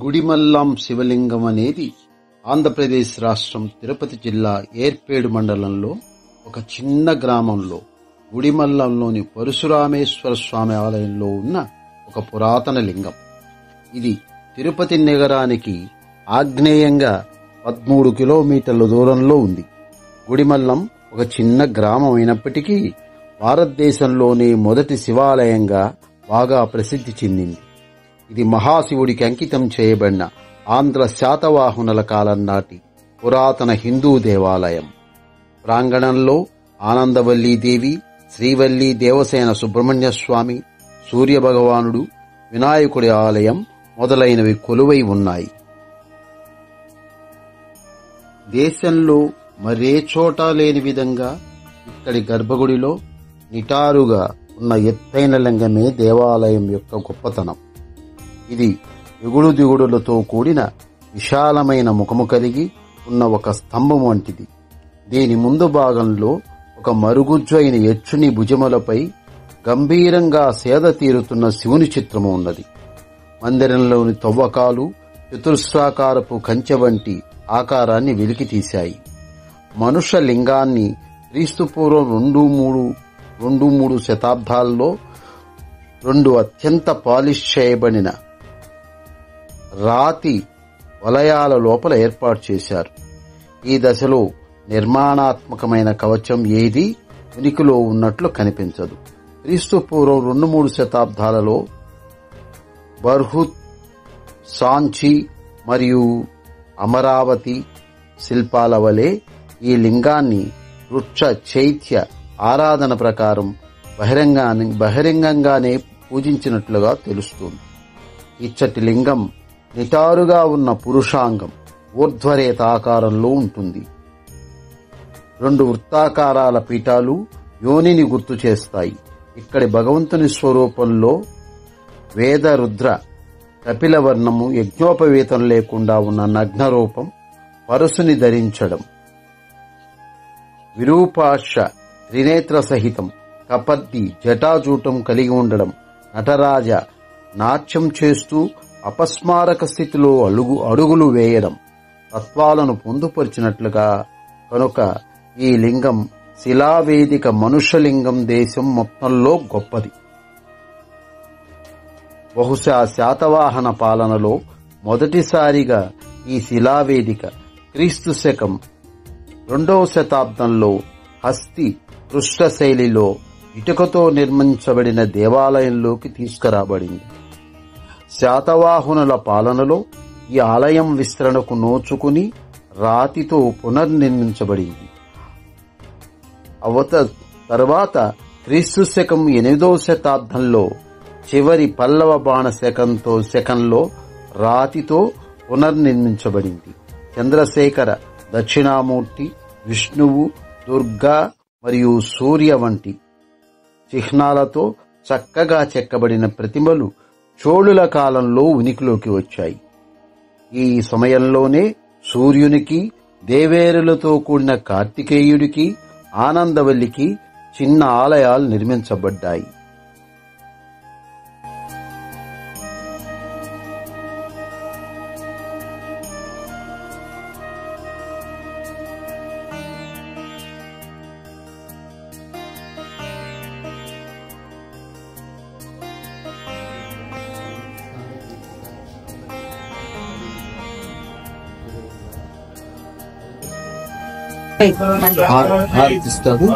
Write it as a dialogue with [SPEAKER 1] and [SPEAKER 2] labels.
[SPEAKER 1] గుడిమల్లాం శివలింగం అనేది ఆంధ్రప్రదేశ్ రాష్ట్రం తిరుపతి జిల్లా ఏర్పేడు మండలంలో ఒక చిన్న గ్రామంలో గుడిమల్లంలోని పరశురామేశ్వర స్వామి ఆలయంలో ఉన్న ఒక పురాతన లింగం. ఇది తిరుపతి నగరానికి ఆగ్నేయంగా 13 కిలోమీటర్ల దూరంలో ఉంది. గుడిమల్లం ఒక చిన్న గ్రామం అయినప్పటికీ భారతదేశంలోనే మొదటి శివాలయంగా బాగా ప్రసిద్ధి చెందింది. ఇది మహాశివుడికి అంకితం చేయబడిన ఆంధ్ర శాతవాహనుల కాలం నాటి పురాతన హిందూ దేవాలయం. ప్రాంగణంలో ఆనందవల్లీదేవి, శ్రీవల్లి దేవసేన సుబ్రహ్మణ్య స్వామి, సూర్యభగవానుడు, వినాయకుడి ఆలయం మొదలైనవి కొలువై ఉన్నాయి. దేశంలో మరే చోట లేని విధంగా ఇక్కడి గర్భగుడిలో నిటారుగా ఉన్న ఎత్తైన లింగమే దేవాలయం యొక్క గొప్పతనం. ఇది ఎగుడు దిగుడులతో కూడిన విశాలమైన ముఖము కలిగి ఉన్న ఒక స్తంభం వంటిది. దీని ముందు భాగంలో ఒక మరుగుజ్జు అయిన యక్షుని భుజములపై గంభీరంగా సేద తీరుతున్న శివుని చిత్రము ఉన్నది. మందిరంలోని తవ్వకాలు చతురస్రాకారపు కంచె వంటి ఆకారాన్ని వెలికితీశాయి. మనుష్య లింగాన్ని క్రీస్తుపూర్వం 2-3 శతాబ్దాల్లో 2 అత్యంత పాలిష్ చేయబడిన రాతి వలయాల లోపల ఏర్పాటు చేశారు. ఈ దశలో నిర్మాణాత్మకమైన కవచం ఏది ఉనికిలో ఉన్నట్లు కనిపించదు. క్రీస్తుపూర్వం 2-3 శతాబ్దాలలో బర్హుత్, సాంచి మరియు అమరావతి శిల్పాల వలె ఈ లింగాన్ని వృక్ష చైత్య ఆరాధన ప్రకారం బహిరంగంగానే పూజించినట్లుగా తెలుస్తుంది. ఇచ్చటి లింగం నిటారుగా ఉన్న పురుషాంగం ఊర్ధ్వరేత ఆకారంలో ఉంటుంది. 2 వృత్తాకారాల పీఠాలు యోనిని గుర్తు చేస్తాయి. ఇక్కడి భగవంతుని స్వరూపంలో వేద, రుద్ర, కపిల వర్ణము యజ్ఞోపవీతం లేకుండా ఉన్న నగ్న రూపం, పరశుని ధరించడం, విరూపాక్ష త్రినేత్ర సహితం కపర్ది జటాజూటం కలిగి ఉండడం, నటరాజ నాట్యం చేస్తూ అపస్మారక స్థితిలో అడుగులు వేయడం తత్వాలను పొందుపరిచినట్లుగా కనుక ఈ లింగం శిలావేదిక మనుష్యలింగం దేశం మొత్తంలో గొప్పది. బహుశా శాతవాహన పాలనలో మొదటిసారిగా ఈ శిలావేదిక క్రీస్తు శకం 2వ శతాబ్దంలో హస్తి పృష్ఠ శైలిలో ఇటుకతో నిర్మించబడిన దేవాలయంలోకి తీసుకురాబడింది. శాతవాహనుల పాలనలో ఈ ఆలయం విస్తరణకు నోచుకుని రాతితో పునర్నిర్మించబడింది. తర్వాత క్రీస్తు శకం 8వ శతాబ్దంలో చివరి పల్లవ బాణ శకంలో రాతితో పునర్నిర్మించబడింది. చంద్రశేఖర, దక్షిణామూర్తి, విష్ణువు, దుర్గా మరియు సూర్య వంటి చిహ్నాలతో చక్కగా చెక్కబడిన ప్రతిమలు చోళుల కాలంలో ఉనికిలోకి వచ్చాయి. ఈ సమయంలోనే సూర్యునికి, దేవేరులతో కూడిన కార్తికేయుడికి, ఆనందవల్లికి చిన్న ఆలయాలు నిర్మించబడ్డాయి.
[SPEAKER 2] హారతిస్తాడు.